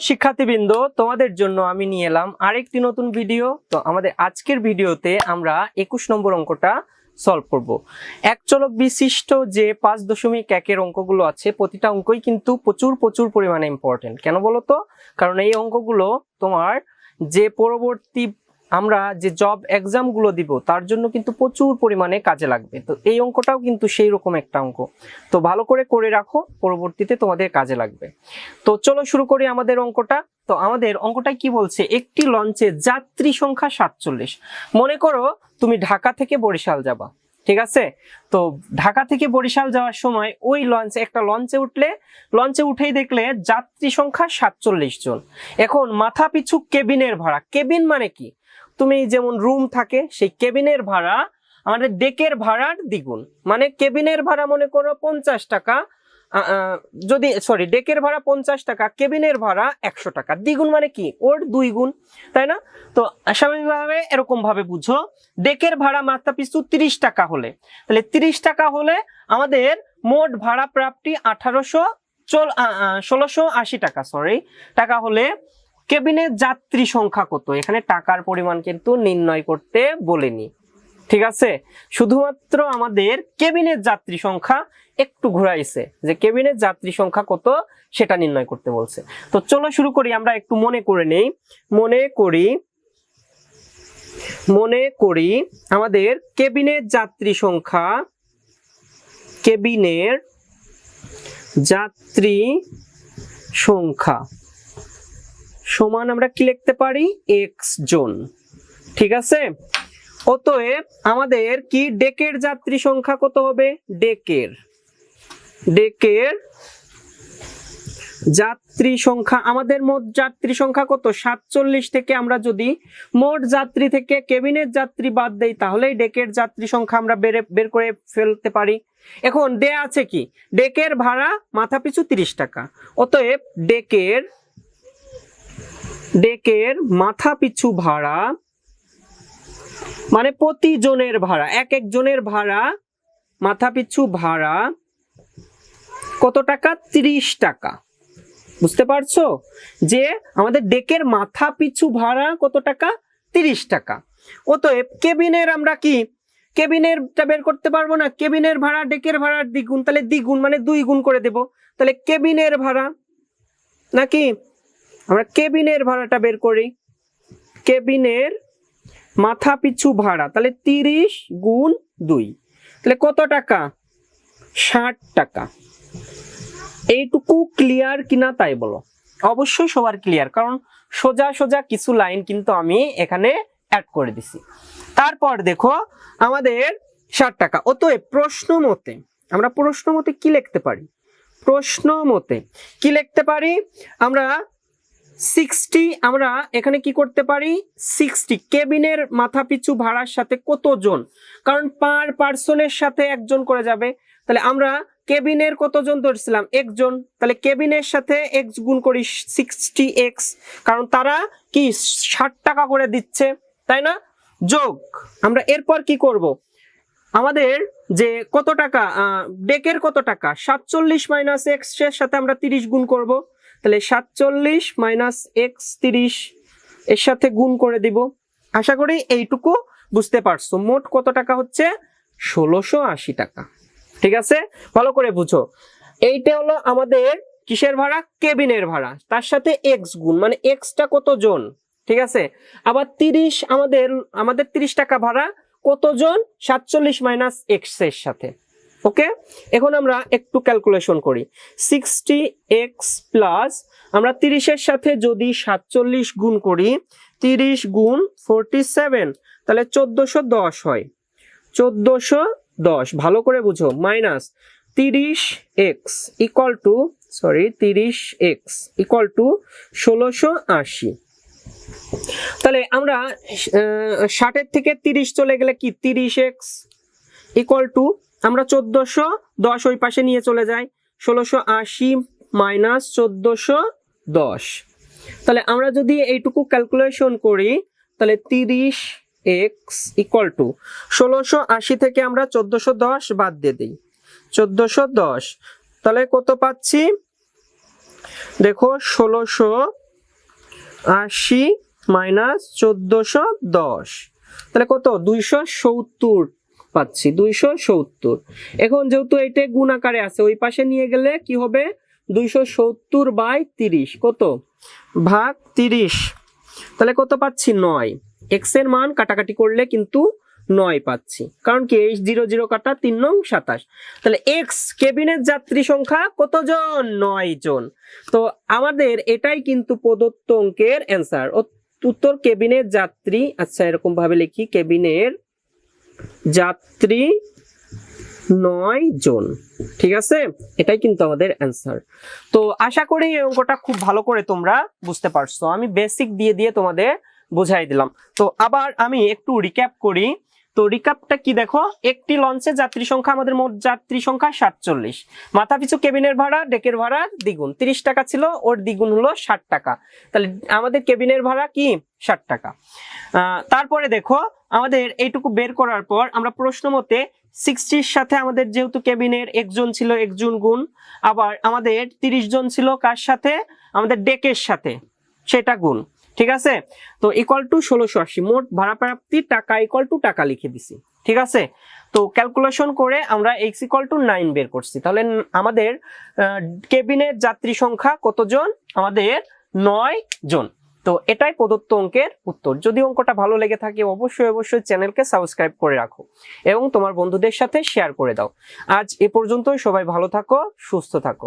শিক্ষার্থীবৃন্দ, তোমাদের জন্য আমি নিয়ে এলাম আরেকটি নতুন ভিডিও। তো আমাদের আজকের ভিডিওতে আমরা 21 নম্বর অঙ্কটা সলভ করব। এক চলক বিশিষ্ট যে 5.1 অঙ্কগুলো আছে, প্রতিটা অঙ্কই কিন্তু প্রচুর পরিমাণে ইম্পর্টেন্ট। কেন বলো তো? কারণ এই অঙ্কগুলো তোমার যে পরবর্তী আমরা যে জব এক্সাম গুলো দিব তার জন্য কিন্তু প্রচুর পরিমাণে কাজে লাগবে। তো এই অঙ্কটাও কিন্তু সেই রকম একটা অঙ্ক, তো ভালো করে রাখো, পরবর্তীতে তোমাদের কাজে লাগবে। তো চলো শুরু করি আমাদের অঙ্কটা। তো আমাদের অঙ্কটা কি বলছে, একটি লঞ্চে যাত্রী সংখ্যা 47। মনে করো তুমি ঢাকা থেকে বরিশাল যাবা, ঠিক আছে? তো ঢাকা থেকে বরিশাল যাওয়ার সময় ওই একটা লঞ্চে উঠলে, লঞ্চে উঠেই দেখলে যাত্রী সংখ্যা 47 জন। এখন মাথা পিছু কেবিনের ভাড়া, কেবিন মানে কি? তুমি যেমন রুম থাকে, সেই কেবিনের ভাড়া আমাদের ডেকের ভাড়ার দ্বিগুণ। মানে কেবিনের ভাড়া মনে করো 50 টাকা, যদি ডেকের ভাড়া 50 টাকা, কেবিনের ভাড়া 100 টাকা, দ্বিগুণ মানে কি? ওর 2 গুণ, তাই না? তো স্বাভাবিকভাবে এরকম ভাবে বুঝো, ডেকের ভাড়া মাথা পিছু 30 টাকা হলে, তাহলে 30 টাকা হলে আমাদের মোট ভাড়া প্রাপ্তি 1680 টাকা টাকা হলে কেবিনের যাত্রী সংখ্যা কত? এখানে টাকার পরিমাণ কিন্তু নির্ণয় করতে বলেনি, ঠিক আছে? শুধুমাত্র আমাদের কেবিনের যাত্রী সংখ্যা একটু ঘুরাইছে, যে কেবিনের যাত্রী সংখ্যা কত সেটা নির্ণয় করতে বলছে। তো চলো শুরু করি, আমরা একটু মনে করে নেই। মনে করি আমাদের কেবিনের যাত্রী সংখ্যা, কেবিনের যাত্রী সংখ্যা সমান আমরা কি লিখতে পারি? x জন, ঠিক আছে? অতএব আমাদের কি ডেকের যাত্রী সংখ্যা কত হবে? ডেকের যাত্রী সংখ্যা, আমাদের মোট যাত্রী সংখ্যা কত? 47 থেকে আমরা যদি মোট যাত্রী থেকে কেবিনের যাত্রী বাদ দেই, তাহলেই ডেকের যাত্রী সংখ্যা আমরা বের করে ফেলতে পারি। এখন দেয়া আছে কি? ডেকের ভাড়া মাথা পিছু 30 টাকা। অতএব ডেকের মাথা পিছু ভাড়া মানে প্রতি জনের ভাড়া, এক জনের ভাড়া, মাথা পিছু ভাড়া কত টাকা? 30 টাকা। বুঝতে পারছো যে আমাদের ডেকের মাথা পিছু ভাড়া কত টাকা? 30 টাকা। অতএব কেবিনের আমরা কি কেবিনেরটা বের করতে পারবো না? কেবিনের ভাড়া ডেকের ভাড়ার দ্বিগুণ, তাহলে দ্বিগুণ মানে 2 গুণ করে দেব। তাহলে কেবিনের ভাড়া, নাকি আমরা কেবিনের ভাড়াটা বের করি, কেবিনের মাথা পিছু ভাড়া, তাহলে 30 গুণ 2, তাহলে কত টাকা? 60 টাকা। এইটুকু ক্লিয়ার কিনা তাই বলো? অবশ্যই সবার ক্লিয়ার, কারণ সোজা কিছু লাইন কিন্তু আমি এখানে অ্যাড করে দিছি। তারপর দেখো আমাদের 60 টাকা। অতএব প্রশ্ন মতে কি লিখতে পারি? আমরা 60, আমরা এখানে কি করতে পারি? 60 কেবিনের মাথা পিছু ভাড়ার সাথে কত জন, কারণ পার পার্সনের সাথে একজন করে যাবে, তাহলে আমরা কেবিনের কতজন ধরছিলাম? 1 জন, তাহলে কেবিনের সাথে x গুণ করি 60x, কারণ তারা কি 60 টাকা করে দিচ্ছে, তাই না? যোগ আমরা এরপর কি করব? আমাদের যে কত টাকা ডেকের কত টাকা? 47 মাইনাস x এর সাথে আমরা 30 গুণ করব, তাহলে 47 মাইনাস x 30 এর সাথে গুণ করে দিব। আশা করি এইটুকু বুঝতে পারছো। মোট কত টাকা হচ্ছে? 1680 টাকা, ঠিক আছে? ভালো করে বুঝো। এইটা হলো আমাদের কিসের ভাড়া? কেবিনের ভাড়া, তার সাথে x গুণ, মানে x টা কত জন, ঠিক আছে? আবার 30 আমাদের 30 টাকা ভাড়া, কতজন? 47 মাইনাস x এর সাথে। ওকে, এখন আমরা একটু ক্যালকুলেশন করি। 60x প্লাস আমরা 30 এর সাথে যদি 47 গুণ করি, 30 গুণ 47, তাহলে 1410 হয়। 1410, ভালো করে বুঝো, মাইনাস 30x ইকুয়াল টু 1680। তাহলে আমরা 60 এর থেকে 30 চলে গেলে কি 30x ইকুয়াল টু, আমরা 1410 ওই পাশে নিয়ে চলে যাই, 1680 মাইনাস 1410। তাহলে আমরা যদি এইটুকু ক্যালকুলেশন করি, তাহলে 30x ইকুয়াল টু 1680 থেকে আমরা 1410 বাদ দিয়ে দিই, 1410, তাহলে কত পাচ্ছি? দেখো 1610 80 মাইনাস 1410, তাহলে কত? 270 পাচ্ছি, 270। এখন যেহেতু এটা গুণ আকারে আছে, ওই পাশে নিয়ে গেলে কি হবে? 270/30 কত? ভাগ 30, তাহলে কত পাচ্ছি? 9। এক্স এর মান কাটাকাটি করলে কিন্তু 9 পাচ্ছি, কারণ কি এই 0 0 কাটা 3 নং 27। তাহলে এক্স কেবিনের যাত্রী সংখ্যা কতজন? 9 জন। তো আমাদের এটাই কিন্তু প্রদত্ত অঙ্কের অ্যান্সার। উত্তর কেবিনের যাত্রী, আচ্ছা এরকম ভাবে লিখি, কেবিনের যাত্রী 9 জন। ঠিক আছে, এটাই কিন্তু আমাদের অ্যান্সার। তো আশা করি এই অঙ্কটা খুব ভালো করে তোমরা বুঝতে পারছো। আমি বেসিক দিয়ে দিয়ে তোমাদের বুঝাই দিলাম। তো আবার আমি একটু রিক্যাপ করি। তো রিক্যাপটা কি দেখো, একটি লঞ্চে যাত্রী সংখ্যা, আমাদের মোট যাত্রী সংখ্যা 47, মাথা পিছু কেবিনের ভাড়া ডেকের ভাড়া দ্বিগুণ, 30 টাকা ছিল, ওর দ্বিগুণ হলো 60 টাকা। তাহলে আমাদের কেবিনের ভাড়া কি? 60 টাকা। তারপরে দেখো আমাদের এইটুকু বের করার পর আমরা প্রশ্ন মতে 60-র সাথে আমাদের যেহেতু কেবিনের একজন ছিল, একজন গুণ, আবার আমাদের 30 জন ছিল কার সাথে? আমাদের ডেকের সাথে, সেটা গুণ। ঠিক আছে, তো ইকুয়াল টু 1680, মোট ভাড়া প্রাপ্তি টাকা ইকুয়াল টু টাকা লিখে দিছি। ঠিক আছে, তো ক্যালকুলেশন করে আমরা x ইকুয়াল টু 9 বের করছি। তাহলে আমাদের কেবিনের যাত্রী সংখ্যা কতজন? আমাদের 9 জন। তো এটাই প্রদত্ত অঙ্কের উত্তর। যদি অঙ্কটা ভালো লেগে থাকে অবশ্যই অবশ্যই চ্যানেলকে সাবস্ক্রাইব করে রাখো এবং তোমার বন্ধুদের সাথে শেয়ার করে দাও। আজ এ পর্যন্তই, সবাই ভালো থাকো, সুস্থ থাকো।